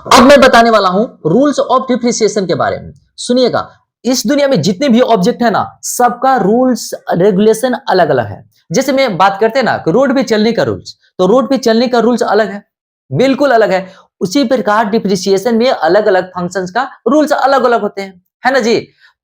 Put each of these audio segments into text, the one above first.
अब मैं बताने वाला हूं रूल्स ऑफ डिप्रिसिएशन के बारे में। सुनिएगा, इस दुनिया में जितने भी ऑब्जेक्ट है ना, सबका रूल्स रेगुलेशन अलग अलग है। जैसे मैं बात करते हैं ना कि रोड पे चलने का रूल्स, तो रोड पे चलने का रूल्स अलग है, बिल्कुल अलग है। उसी प्रकार डिप्रिसिएशन में अलग अलग फंक्शंस का रूल्स अलग अलग होते हैं, है ना जी।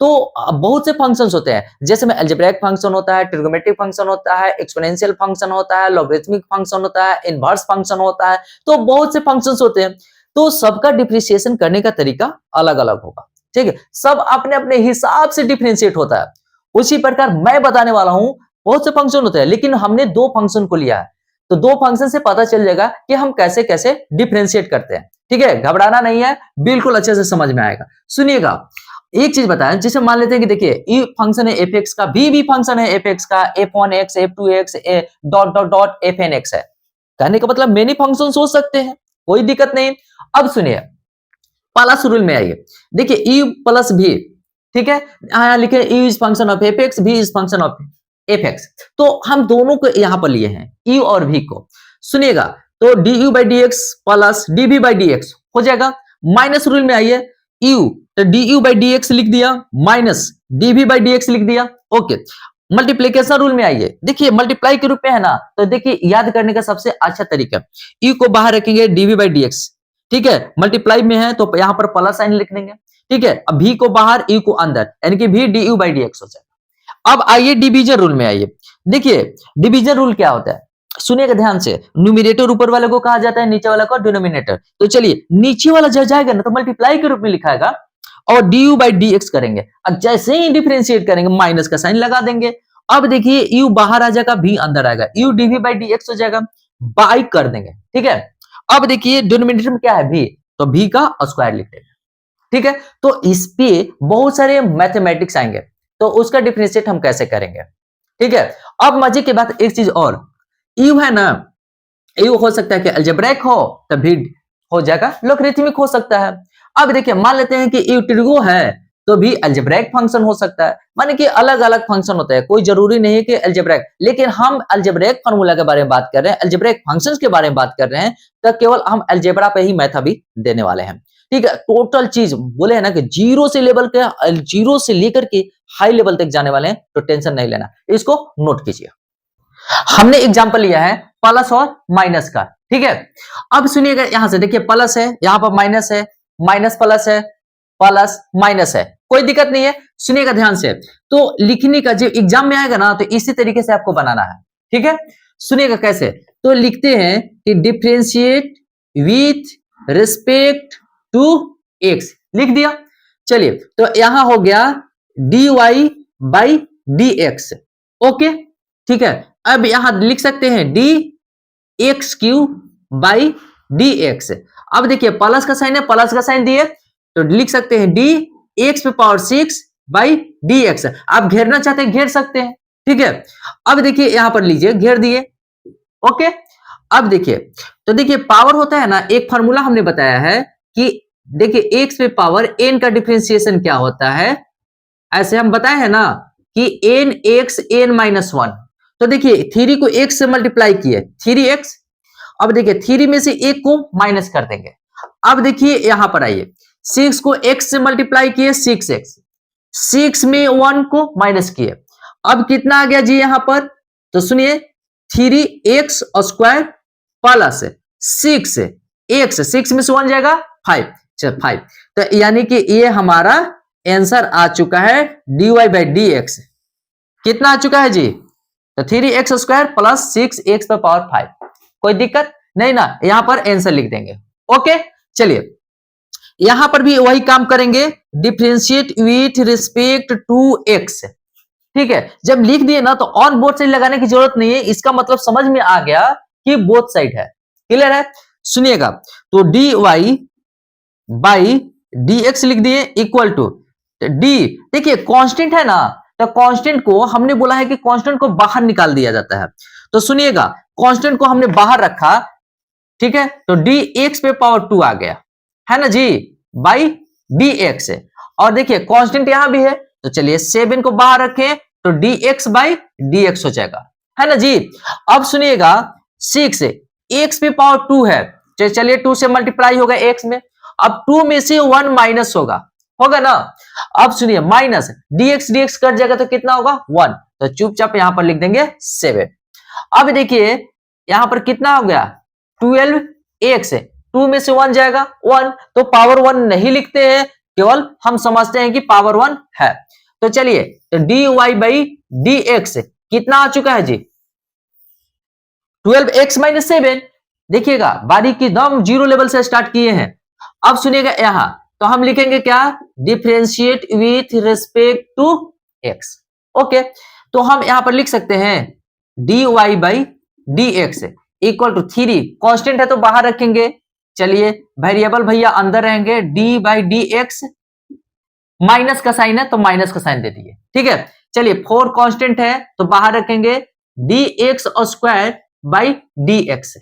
तो बहुत से फंक्शंस होते हैं, जैसे में अलजेब्राइक फंक्शन होता है, ट्रिग्नोमेट्रिक फंक्शन होता है, एक्सपोनेंशियल फंक्शन होता है, लॉगरिथमिक फंक्शन होता है, इनवर्स फंक्शन होता है। तो बहुत से फंक्शंस होते हैं, तो सबका डिप्रिसिएशन करने का तरीका अलग अलग होगा, ठीक है। सब अपने अपने हिसाब से डिफरेंशिएट होता है। उसी प्रकार मैं बताने वाला हूं, बहुत से फंक्शन होते हैं, लेकिन हमने दो फंक्शन को लिया है, तो दो फंक्शन से पता चल जाएगा कि हम कैसे कैसे डिफरेंशिएट करते हैं, ठीक है। घबराना नहीं है, बिल्कुल अच्छे से समझ में आएगा। सुनिएगा, एक चीज बताएं, जैसे मान लेते हैं कि देखिए ई फंक्शन है एफ एक्स का, भी फंक्शन है एफ एक्स का, f1x f2x dot dot dot fnx है। कहने का मतलब मेनी फंक्शन हो सकते हैं, कोई दिक्कत नहीं। अब सुनिए, प्लस रूल में आइए, देखिए ई प्लस भी, ठीक है। यहां लिखे e is function of f x, भी is function of f x, तो हम दोनों को यहां पर लिए हैं, ई और भी को। सुनिएगा, तो d u by d x plus d b by d x हो जाएगा। माइनस रूल में आइए, यू तो d u by d x लिख दिया, minus d b by d x लिख दिया, ओके। मल्टीप्लीकेशन रूल में आइए, देखिए मल्टीप्लाई के रूप में है ना, तो देखिए याद करने का सबसे अच्छा तरीका, यू को बाहर रखेंगे, डीवी बाई डी एक्स, ठीक है। मल्टीप्लाई में है तो यहां पर प्लस साइन लिख देंगे, ठीक है। अब भी को बाहर, यू को अंदर, यानी कि भी D u by d x हो जाएगा। अब आइए डिवीजन रूल में आइए, देखिए डिवीजन रूल क्या होता है, सुनिएगा ध्यान से। न्यूमरेटर ऊपर वाले को कहा जाता है, नीचे वाला को डिनोमिनेटर। तो चलिए नीचे वाला जब जाएगा ना तो मल्टीप्लाई के रूप में लिखाएगा और D u by d x करेंगे। अब जैसे ही डिफरेंशिएट करेंगे माइनस का साइन लगा देंगे। अब देखिए यू बाहर आ जाएगा, भी अंदर आएगा, u d v by d x हो जाएगा, बाई कर देंगे, ठीक है। अब देखिए डिनोमिनेटर में क्या है, भी, तो भी का स्क्वायर लिख देंगे, ठीक है। तो इस पे बहुत सारे मैथमेटिक्स आएंगे, तो उसका डिफरेंशिएट हम कैसे करेंगे, ठीक है। अब मजे की बात एक चीज और, यू है ना, यू हो सकता है कि अलजेब्रिक हो, तभी हो जाएगा लॉगरिथमिक हो सकता है। अब देखिए मान लेते हैं कि यू ट्रिगो है, तो भी अलजेब्रिक फंक्शन हो सकता है, माने कि अलग अलग फंक्शन होते हैं, कोई जरूरी नहीं है कि अलजेब्रिक। लेकिन हम अलजेब्रिक फार्मूला के बारे में बात कर रहे हैं, अलजेब्रिक फंक्शंस के बारे में बात कर रहे हैं, तो केवल हम अलजेब्रा पे ही मैथ अभी देने वाले हैं, ठीक है। टोटल चीज बोले है ना कि जीरो से लेकर के हाई लेवल तक जाने वाले हैं, तो टेंशन नहीं लेना, इसको नोट कीजिए। हमने एग्जांपल लिया है प्लस और माइनस का, ठीक है। अब सुनिएगा, यहां से देखिए प्लस है, यहां पर माइनस है, माइनस प्लस है, प्लस माइनस है, कोई दिक्कत नहीं है। सुनिएगा ध्यान से, तो लिखने का जो एग्जाम में आएगा ना, तो इसी तरीके से आपको बनाना है, ठीक है। सुनिएगा कैसे, तो लिखते हैं कि differentiate with respect to x, लिख दिया। चलिए, तो यहां हो गया d y by d x, okay, ठीक है। अब यहां लिख सकते हैं d x q by d x. अब देखिए प्लस का साइन है, प्लस का साइन दिए, तो लिख सकते हैं डी एक्स पे पावर 6 बाई डी एक्स। आप घेरना चाहते हैं घेर सकते हैं, ठीक है। अब देखिए यहां पर लीजिए, घेर दिए, ओके। अब देखिए, तो देखिए पावर होता है ना, एक फार्मूला हमने बताया है कि देखिए एक्स पे पावर एन का डिफरेंशिएशन क्या होता है, ऐसे हम बताए हैं ना कि n x n minus one. तो देखिए थ्री को एक्स से मल्टीप्लाई किए, थ्री एक्स। अब देखिए थ्री में से एक को माइनस कर देंगे। अब देखिए यहां पर आइए, सिक्स को एक्स से मल्टीप्लाई किए, सिक्स एक्स, सिक्स में वन को माइनस किए। अब कितना आ गया जी यहां पर, तो सुनिए, three x square plus six x, six में से वन जाएगा फाइव, फाइव। तो यानी कि ये हमारा आंसर आ चुका है d y by d x. कितना आ चुका है जी, तो three x square plus six x पर पावर फाइव। कोई दिक्कत नहीं ना, यहां पर आंसर लिख देंगे, ओके। चलिए यहां पर भी वही काम करेंगे, differentiate with respect to x, ठीक है। जब लिख दिए ना, तो ऑन बोथ साइड लगाने की जरूरत नहीं है, इसका मतलब समझ में आ गया कि बोथ साइड है, क्लियर है। सुनिएगा, तो d y by d x लिख दिए इक्वल टू डी, देखिए कांस्टेंट है ना, तो कांस्टेंट को हमने बोला है कि कांस्टेंट को बाहर निकाल दिया जाता है। तो सुनिएगा, कांस्टेंट को हमने बाहर रखा, ठीक है, तो डी एक्स पे पावर 2 आ गया, है ना जी, बाई डी एक्स। और देखिए कांस्टेंट यहां भी है, तो चलिए 7 को बाहर रखें, तो D x by d x हो जाएगा, है ना जी। अब सुनिएगा, 6 एक्स पे पावर 2 है, चलिए 2 से मल्टीप्लाई होगा एक्स में। अब 2 में से 1 माइनस होगा ना। अब सुनिए माइनस dx dx कट जाएगा तो कितना होगा 1, तो चुपचाप यहां पर लिख देंगे 7। अब देखिए यहां पर कितना हो गया 12x, 2 में से 1 जाएगा 1, तो पावर 1 नहीं लिखते हैं, केवल हम समझते हैं कि पावर 1 है। तो चलिए तो dy बाई dx कितना आ चुका है जी 12x माइनस 7। देखिएगा बारीकी एकदम जीरो लेवल से स्टार्ट किए हैं। अब सुनिएगा यहां तो हम लिखेंगे क्या differentiate with respect to x। Okay, तो हम यहां पर लिख सकते हैं dy by dx equal to 3, constant है तो बाहर रखेंगे। चलिए वेरिएबल भैया अंदर रहेंगे, d बाई dx, माइनस का साइन है तो माइनस का साइन दे दिए, ठीक है। चलिए 4 कांस्टेंट है तो बाहर रखेंगे dx स्क्वायर बाई dx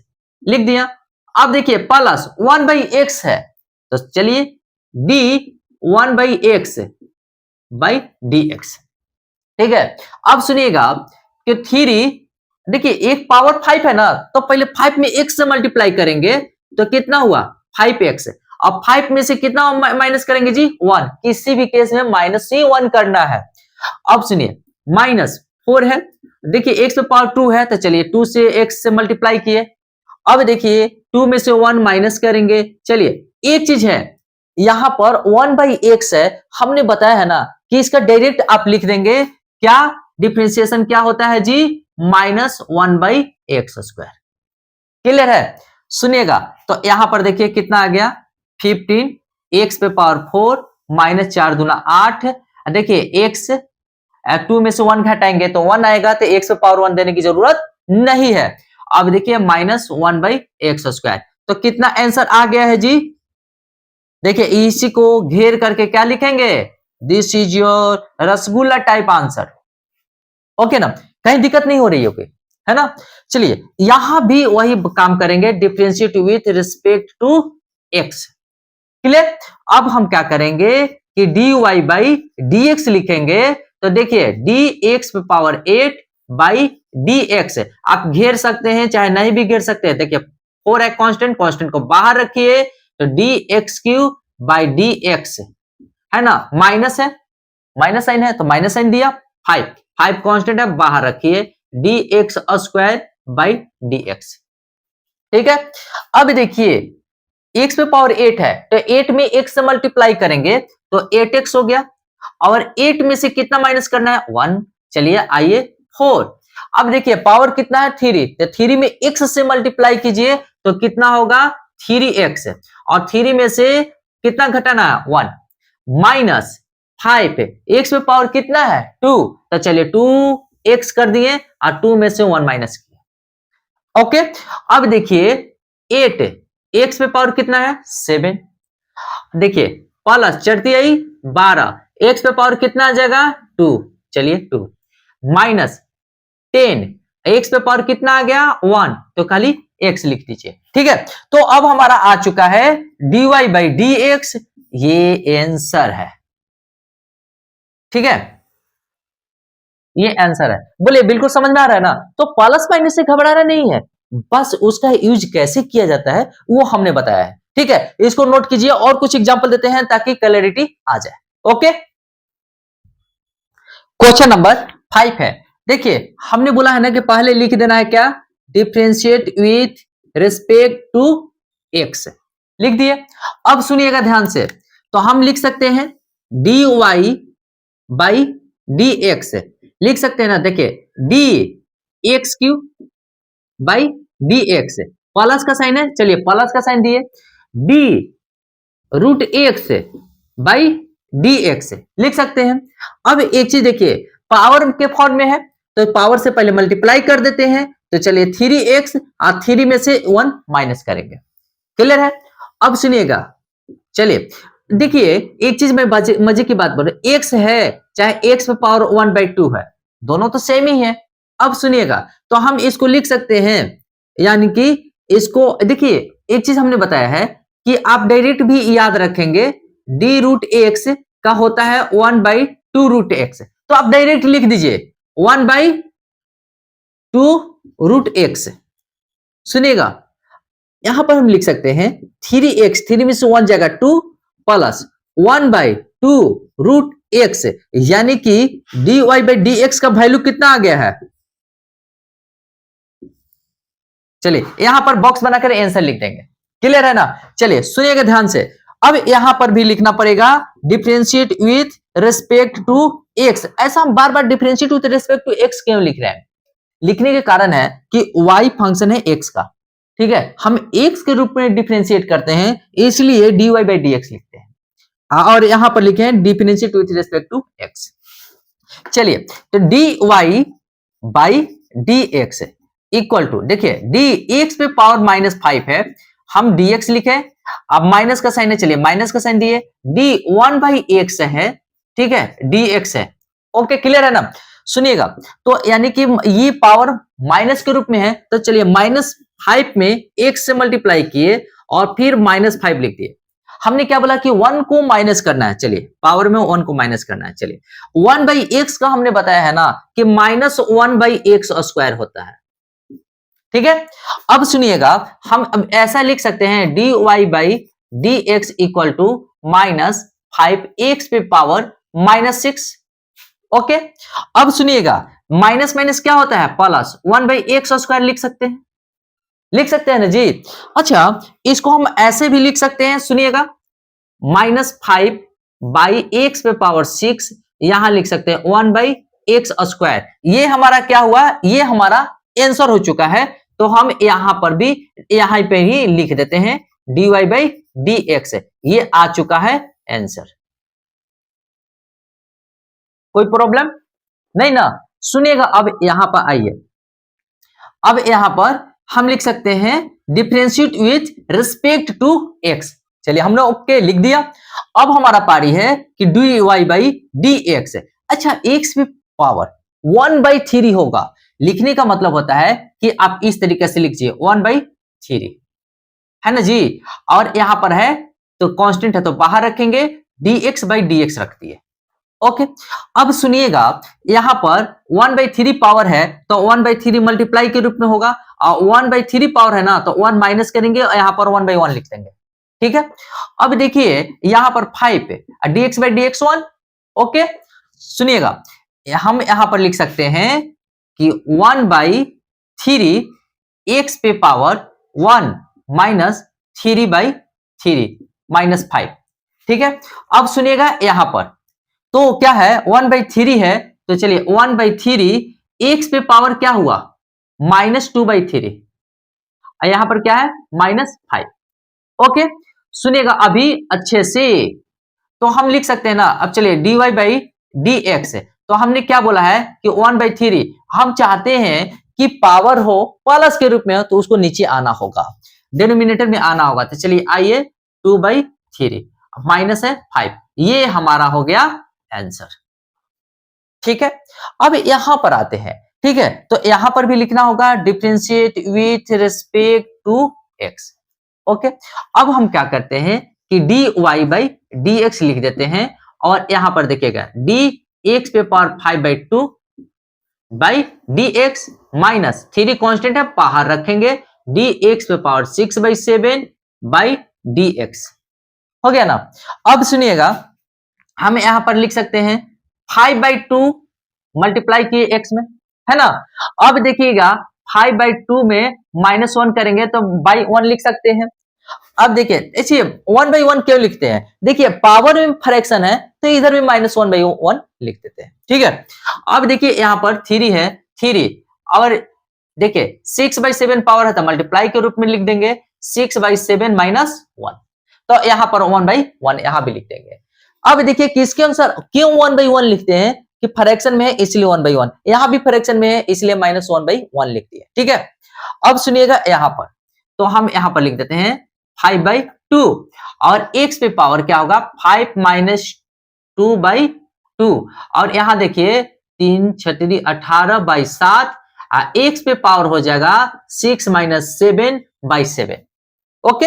लिख दिया। अब देखिए प्लस 1 बाई एक्स है तो चलिए d 1 by x by dx, ठीक है। अब सुनिएगा कि 3, देखिए एक पावर 5 है ना, तो पहले 5 में x से मल्टीप्लाई करेंगे तो कितना हुआ 5x। अब 5 में से कितना माइनस करेंगे जी 1, किसी भी केस में माइनस ही 1 करना है। अब सुनिए माइनस 4 है, देखिए x पे पावर 2 है तो चलिए 2 से x से मल्टीप्लाई किए। अब देखिए 2 में से 1 माइनस करेंगे। चलिए एक चीज है यहां पर 1 बाई एक्स है, हमने बताया है ना कि इसका डायरेक्ट आप लिख देंगे क्या, डिफरेंशिएशन क्या होता है जी minus 1 by x square. Clear है। सुनिएगा तो यहां पर देखिए कितना आ गया 15, एक्स पे पावर 4 माइनस 4 दूना 8। देखिए एक्स 2 में से 1 घटाएंगे तो 1 आएगा, तो एक्स पे पावर 1 देने की जरूरत नहीं है। अब देखिए माइनस 1 बाई एक्स स्क्वायर, तो कितना आंसर आ गया है जी, देखिए इसी को घेर करके क्या लिखेंगे, this is your rasgulla type answer. Okay ना, कहीं दिक्कत नहीं हो रही है, है ना। चलिए यहां भी वही काम करेंगे, differentiate with respect to x. Clear. अब हम क्या करेंगे कि dy बाई dx लिखेंगे, तो देखिए dx पे पावर 8 बाई dx आप घेर सकते हैं चाहे नहीं भी घेर सकते हैं। देखिए 4 है कांस्टेंट, कांस्टेंट को बाहर रखिए तो dx क्यूब बाई dx है ना, माइनस है, माइनस साइन है तो माइनस साइन दिया। 5 कांस्टेंट है बाहर रखिए, dx स्क्वायर बाई dx, ठीक है। अब देखिए x पे पावर 8 है तो 8 में x से मल्टीप्लाई करेंगे तो 8x हो गया, और 8 में से कितना माइनस करना है 1। चलिए आइए 4। अब देखिए पावर कितना है 3, तो 3 में x से मल्टीप्लाई कीजिए तो कितना होगा 3x, और 3 में से कितना घटाना है 1 माइनस 5, x पे पावर कितना है 2, तो चलिए 2x कर दिए और 2 में से 1 माइनस किया। ओके, अब देखिए 8, x पे पावर कितना है 7, देखिए प्लस चढ़ती आई 12, x पे पावर कितना आ जाएगा 2, चलिए 2 माइनस 10, x पे पावर कितना आ गया 1, तो खाली x लिख दीजिए, ठीक है। तो अब हमारा आ चुका है dy बाई dx, ये आंसर है, ठीक है, ये आंसर है। बोले बिल्कुल समझ में आ रहा है ना। तो प्लस माइनस से घबराना नहीं है, बस उसका यूज कैसे किया जाता है वो हमने बताया है, ठीक है। इसको नोट कीजिए और कुछ एग्जांपल देते हैं ताकि क्लैरिटी आ जाए। ओके, क्वेश्चन नंबर 5 है। देखिए हमने बोला है ना कि पहले लिख देना है क्या, differentiate with respect to x, लिख दिए। अब सुनिएगा ध्यान से, तो हम लिख सकते हैं dy बाई dx लिख सकते हैं ना, देखिए d x cube by d x, plus का साइन है, चलिए प्लस का साइन दिए, d root x by d x लिख सकते हैं। अब एक चीज देखिए पावर के फॉर्म में है तो पावर से पहले मल्टीप्लाई कर देते हैं, तो चलिए 3x और 3 में से 1 माइनस करेंगे। क्लियर है। अब सुनिएगा, चलिए देखिए एक चीज मैं मजे की बात बोल रहा हूं, x है चाहे x पे पावर 1 बाई 2 है, दोनों तो सेम ही है। अब सुनिएगा तो हम इसको लिख सकते हैं, यानी कि इसको देखिए एक चीज हमने बताया है कि आप डायरेक्ट भी याद रखेंगे, डी रूट एक्स का होता है 1 बाई 2 रूट एक्स, तो आप डायरेक्ट लिख दीजिए 1 बाई 2 रूट एक्स। सुनिएगा यहां पर हम लिख सकते हैं 3x, 3 में से 1 जाएगा 2 प्लस 1/2 रूट x, यानी कि dy बाई डी एक्स का वैल्यू कितना आ गया है? चलिए यहां पर बॉक्स बनाकर आंसर लिख देंगे। क्लियर है ना? चलिए सुनिएगा ध्यान से। अब यहां पर भी लिखना पड़ेगा differentiate with respect to x। ऐसा हम बार बार differentiate with respect to x क्यों लिख रहे हैं? लिखने के कारण है कि y फंक्शन है x का, ठीक है, हम x के रूप में डिफरेंशिएट करते हैं, इसलिए dy बाई डी एक्स लिखते हैं। और यहां पर लिखे हैं differentiate with respect to x। चलिए तो dy by d x equal to, देखिए dx पे पावर -5 है, हम dx लिखे, अब माइनस का साइन है, चलिए माइनस का साइन दिए, d1/x है, ठीक है, dx है। ओके क्लियर है ना? सुनिएगा, तो यानी कि ये पावर माइनस के रूप में है, तो चलिए -5 में x से मल्टीप्लाई किए और फिर -5 लिख दिए। हमने क्या बोला कि 1 को माइनस करना है, चलिए पावर में 1 को माइनस करना है। चलिए 1/x का हमने बताया है ना कि -1/x² होता है, ठीक है। अब सुनिएगा, हम अब ऐसा लिख सकते हैं dy by d x equal to -5x पे पावर -6। ओके, अब सुनिएगा, माइनस माइनस क्या होता है? प्लस 1/x² लिख सकते हैं ना जी। अच्छा, इसको हम ऐसे भी लिख सकते हैं, सुनिएगा, -5/x पे पावर 6, यहां लिख सकते हैं 1/x²। ये हमारा क्या हुआ? ये हमारा आंसर हो चुका है, तो हम यहां पर भी यहां पे ही लिख देते हैं dy बाई डी एक्स, ये आ चुका है आंसर। कोई प्रॉब्लम नहीं ना? सुनिएगा, अब यहां पर आइए, अब यहां पर हम लिख सकते हैं differentiate with respect to x। चलिए हमने ओके लिख दिया। अब हमारा पारी है कि dy बाई डी एक्स। अच्छा, x पे पावर 1/3 होगा, लिखने का मतलब होता है कि आप इस तरीके से लिखिए 1/3, है ना जी। और यहां पर है तो कांस्टेंट है तो बाहर रखेंगे, dx बाई डी एक्स रख दिए। ओके, अब सुनिएगा, यहां पर 1/3 पावर है तो 1/3 मल्टीप्लाई के रूप में होगा, और 1/3 पावर है ना तो 1 माइनस करेंगे और यहां पर 1/1 लिख देंगे, ठीक है। अब देखिए यहां पर 5 है, dx by d x 1। Okay, सुनिएगा, हम यहां पर लिख सकते हैं कि 1/3 x पे पावर 1 माइनस 3/3 -5, ठीक है। अब सुनिएगा, यहां पर तो क्या है, 1/3 है, तो चलिए 1/3 x पे पावर क्या हुआ? -2/3, यहां पर क्या है? -5। ओके, सुनिएगा अभी अच्छे से, तो हम लिख सकते हैं ना। अब चलिए dy बाई डी एक्स, तो हमने क्या बोला है कि 1/3, हम चाहते हैं कि पावर हो प्लस के रूप में, तो उसको नीचे आना होगा, डिनोमिनेटर में आना होगा। तो चलिए आइए 2/3 माइनस है 5, ये हमारा हो गया आंसर, ठीक है। अब यहां पर आते हैं, ठीक है, तो यहां पर भी लिखना होगा differentiate with respect to x। Okay, अब हम क्या करते हैं कि dy बाई डी एक्स लिख देते हैं, और यहां पर देखिएगा dx पे power 5/2 by d x minus 3 constant है बाहर रखेंगे, dx पे पावर 6/7 बाई डी एक्स, हो गया ना। अब सुनिएगा, हम यहां पर लिख सकते हैं 5/2 मल्टीप्लाई किए x में, है ना। अब देखिएगा 5/2 में -1 करेंगे तो बाई 1 लिख सकते हैं। अब देखिए, देखिए 1/1 क्यों लिखते हैं? देखिए पावर में फ्रैक्शन है तो इधर भी -1/1 लिख देते हैं, ठीक है। अब देखिए यहां पर 3 है, 3, और देखिए 6/7 पावर है तो मल्टीप्लाई के रूप में लिख देंगे 6/7 -1, तो यहां पर 1/1 यहां भी लिख देंगे। अब देखिए किसके अनुसार क्यों 1/1 लिखते हैं कि फ्रैक्शन में है इसलिए 1/1, यहां भी फ्रैक्शन में है इसलिए -1/1 लिख दिया, ठीक है। अब सुनिएगा यहां पर, तो हम यहां पर लिख देते हैं 5/2, और x पे पावर क्या होगा? 5 -2/2, और यहां देखिए 3 6 18/7, x पे पावर हो जाएगा 6 -7/7। ओके,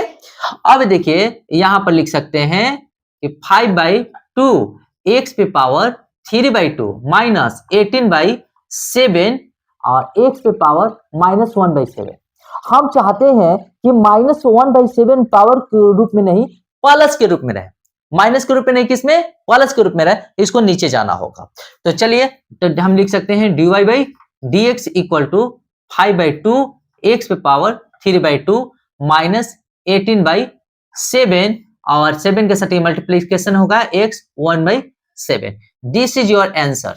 अब देखिए यहां पर लिख सकते हैं कि 5/2 x पे पावर 3/2 माइनस 18/7, और x पे पावर -1/7। हम चाहते हैं कि -1/7 पावर के रूप में नहीं, प्लस के रूप में रहे, माइनस के रूप में नहीं, किसमें, प्लस के रूप में रहे, इसको नीचे जाना होगा। तो चलिए, तो हम लिख सकते हैं dy/dx इक्वल टू 5/2 x पे पावर 3/2 माइनस 18/7 और 7 के साथ मल्टीप्लीकेशन होगा x 1/7। This is your answer.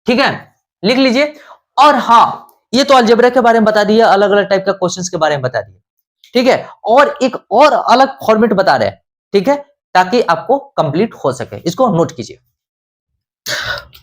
ठीक है, लिख लीजिए। और हाँ, ये तो अलजेब्रा के बारे में बता दिया, अलग अलग टाइप का क्वेश्चंस के बारे में बता दिया। ठीक है, और एक और अलग फॉर्मेट बता रहे हैं, ठीक है, ताकि आपको कंप्लीट हो सके। इसको नोट कीजिए।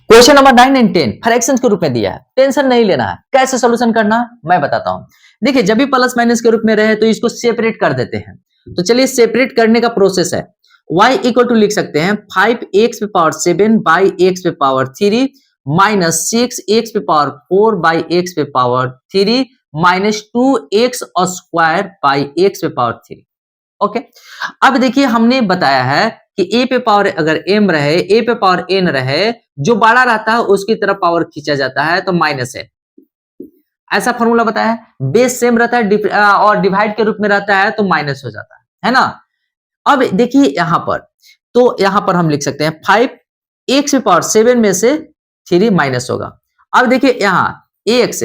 क्वेश्चन नंबर 9 एंड 10 फ्रैक्शंस के रूप में दिया है, टेंशन नहीं लेना है। कैसे सॉल्यूशन करना है मैं बताता हूं। देखिए, जब भी प्लस माइनस के रूप में रहे तो इसको सेपरेट कर देते हैं। तो चलिए, सेपरेट करने का प्रोसेस है। y इक्वल टू लिख सकते हैं 5x पे पावर 7 बाई x पे पावर 3 माइनस 6x पे पावर 4 बाई x पे power 3 minus 2x square by x पे पावर 3। ओके, अब देखिए, हमने बताया है कि a पे पावर अगर m रहे, a पे पावर n रहे, जो बड़ा रहता है उसकी तरफ पावर खींचा जाता है, तो माइनस है। ऐसा फॉर्मूला बताया है। बेस सेम रहता है और डिवाइड के रूप में रहता है तो माइनस हो जाता है ना। अब देखिए यहां पर, तो यहां पर हम लिख सकते हैं 5x पे पावर 7 में से 3 माइनस होगा। अब देखिए यहां x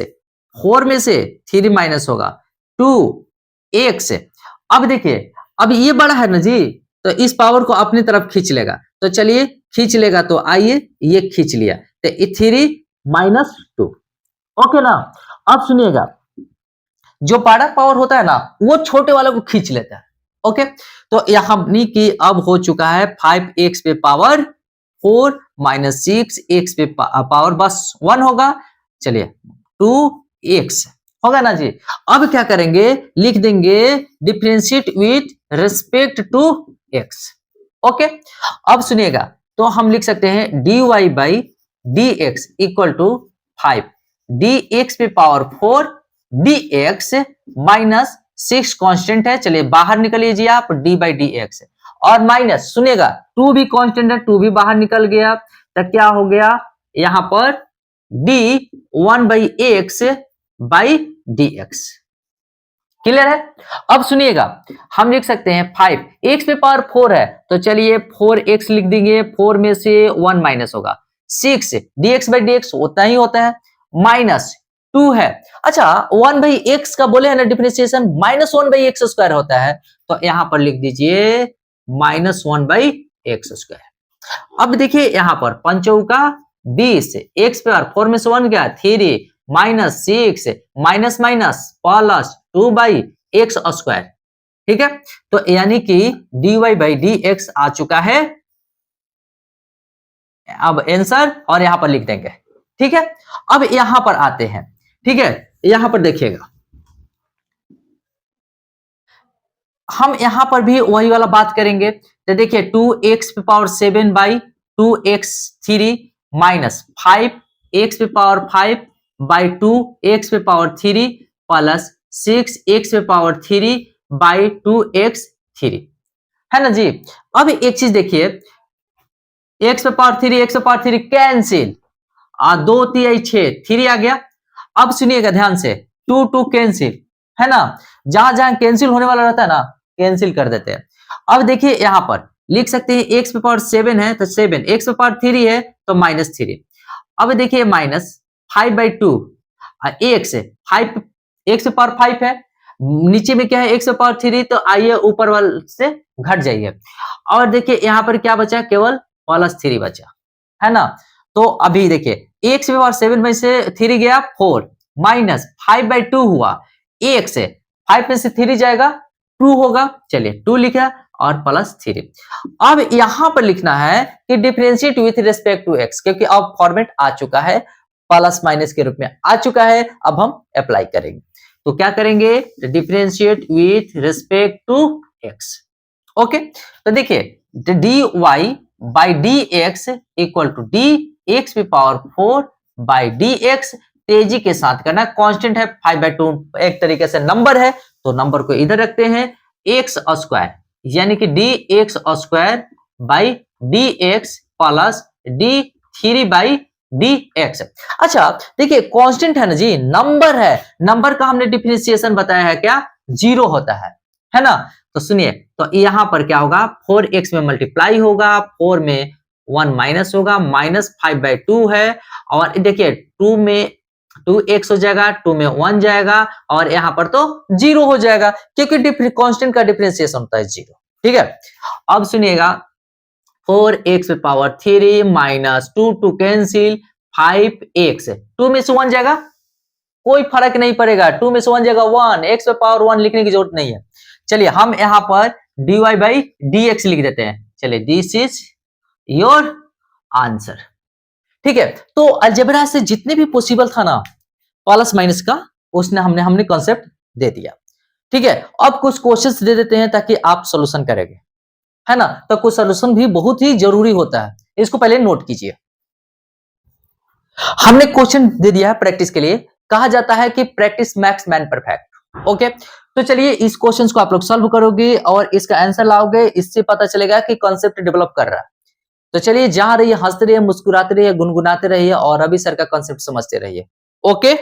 4 में से 3 माइनस होगा 2x। अब देखिए, अब ये बड़ा है ना जी, तो इस पावर को अपनी तरफ खींच लेगा। तो चलिए, खींच लेगा, तो आइए ये खींच लिया, तो 3 माइनस 2। ओके ना। अब सुनिएगा, जो बड़ा पावर होता है ना, वो छोटे वाले को खींच लेता है। ओके, तो यहां की अब हो चुका है 5x पे पावर 4 माइनस 6x पे पावर बस 1 होगा। चलिए, 2x होगा ना जी। अब क्या करेंगे, लिख देंगे differentiate with respect to x। Okay, अब सुनिएगा, तो हम लिख सकते हैं dy/dx इक्वल टू 5 dx पे पावर 4 dx माइनस 6 कांस्टेंट है, चलिए बाहर निकलिए जी आप, d/dx और माइनस, सुनिएगा 2 भी कांस्टेंट है, 2 भी बाहर निकल गया, तो क्या हो गया यहां पर d 1/x by dx। Clear है। अब सुनिएगा, हम लिख सकते हैं 5 x पे पावर 4 है, तो चलिए 4x लिख देंगे, 4 में से 1 माइनस होगा 6 dx/dx उतना ही होता है, माइनस 2 है। अच्छा, 1/x का बोले है ना डिफरेंशिएशन, -1/x स्क्वायर होता है, तो यहां पर लिख दीजिए -1/x स्क्वायर। अब देखिए यहां पर पंचौका 20, x पे 4 में से 1 गया 3 minus 6 minus minus plus 2/x square. ठीक है, तो यानी कि dy/dx आ चुका है अब आंसर, और यहां पर लिख देंगे। ठीक है, अब यहां पर आते हैं। ठीक है, यहां पर देखिएगा, हम यहां पर भी वही वाला बात करेंगे। तो देखिए 2x पे power 7 by 2x3 minus 5x पे पावर 5 बाई 2x पे पावर 3 प्लस 6x पे पावर 3 बाई 2x3 है ना जी। अब एक चीज देखिए, x पे पावर 3 x पे पावर 3 कैंसिल, 2 3 6 3 आ गया। अब सुनिएगा ध्यान से, 2 2 कैंसिल है ना, जहां जहां कैंसिल होने वाला रहता है ना, कैंसिल कर देते हैं। अब देखिए यहां पर लिख सकते हैं x पे पावर 7 है तो 7, x पे पावर 3 है तो -3। अब देखिए माइनस 5/2 x 5, x पे पावर 5 है, नीचे में क्या है x पे पावर 3, तो आइए ऊपर वाले से घट जाइए, और देखिए यहां पर क्या बचा, केवल +3 बचा है ना। तो अभी देखिए x पे पावर 7 में से 3 गया 4 माइनस 5/2 हुआ, x 5 में से 3 जाएगा 2 होगा, चलिए 2 लिखा और +3। अब यहां पर लिखना है कि differentiate with respect to x, क्योंकि अब फॉर्मेट आ चुका है, प्लस माइनस के रूप में आ चुका है। अब हम अप्लाई करेंगे, तो क्या करेंगे, differentiate with respect to x। Okay, तो देखिए dy/dx इक्वल टू dx पे पावर 4 बाई dx, तेजी के साथ करना, कांस्टेंट है 5/2, एक तरीके से नंबर है, तो नंबर को इधर रखते हैं, x स्क्वायर यानी कि dx square by dx plus d3/2 dx। अच्छा देखिए कांस्टेंट है ना जी, नंबर है, नंबर का हमने डिफरेंशिएशन बताया है क्या, जीरो होता है ना। तो सुनिए, तो यहां पर क्या होगा, 4x में मल्टीप्लाई होगा, 4 में 1 माइनस होगा, -5/2 है, और देखिए 2 में 2x हो जाएगा, 2 में 1 जाएगा, और यहां पर तो जीरो हो जाएगा, क्योंकि कांस्टेंट का डिफरेंशिएशन होता है जीरो। ठीक है, अब सुनिएगा, 4x³ minus 2 to cancel, 5x, 2 में से 1 जाएगा, कोई फर्क नहीं पड़ेगा, 2 में से 1 जाएगा 1, x⁻1 लिखने की जरूरत नहीं है। चलिए हम यहां पर dy/dx लिख देते हैं। चलिए दिस इज योर आंसर। ठीक है, तो अलजेब्रा से जितने भी पॉसिबल था ना प्लस माइनस का, उसने हमने कॉन्सेप्ट दे दिया। ठीक है, अब कुछ क्वेश्चंस दे देते हैं ताकि आप सॉल्यूशन करेंगे, है ना, तो कुछ सॉल्यूशन भी बहुत ही जरूरी होता है, इसको पहले नोट कीजिए। हमने क्वेश्चन दे दिया है प्रैक्टिस के लिए, कहा जाता है कि practice max man perfect. Okay, तो चलिए इस क्वेश्चन को आप लोग सॉल्व करोगे और इसका आंसर लाओगे, इससे पता चलेगा कि कॉन्सेप्ट डेवलप कर रहा है। तो चलिए जहां रहिए, हंसते रहिए, मुस्कुराते रहिए, गुनगुनाते रहिए, और अभी सर का कॉन्सेप्ट समझते रहिए। ओके।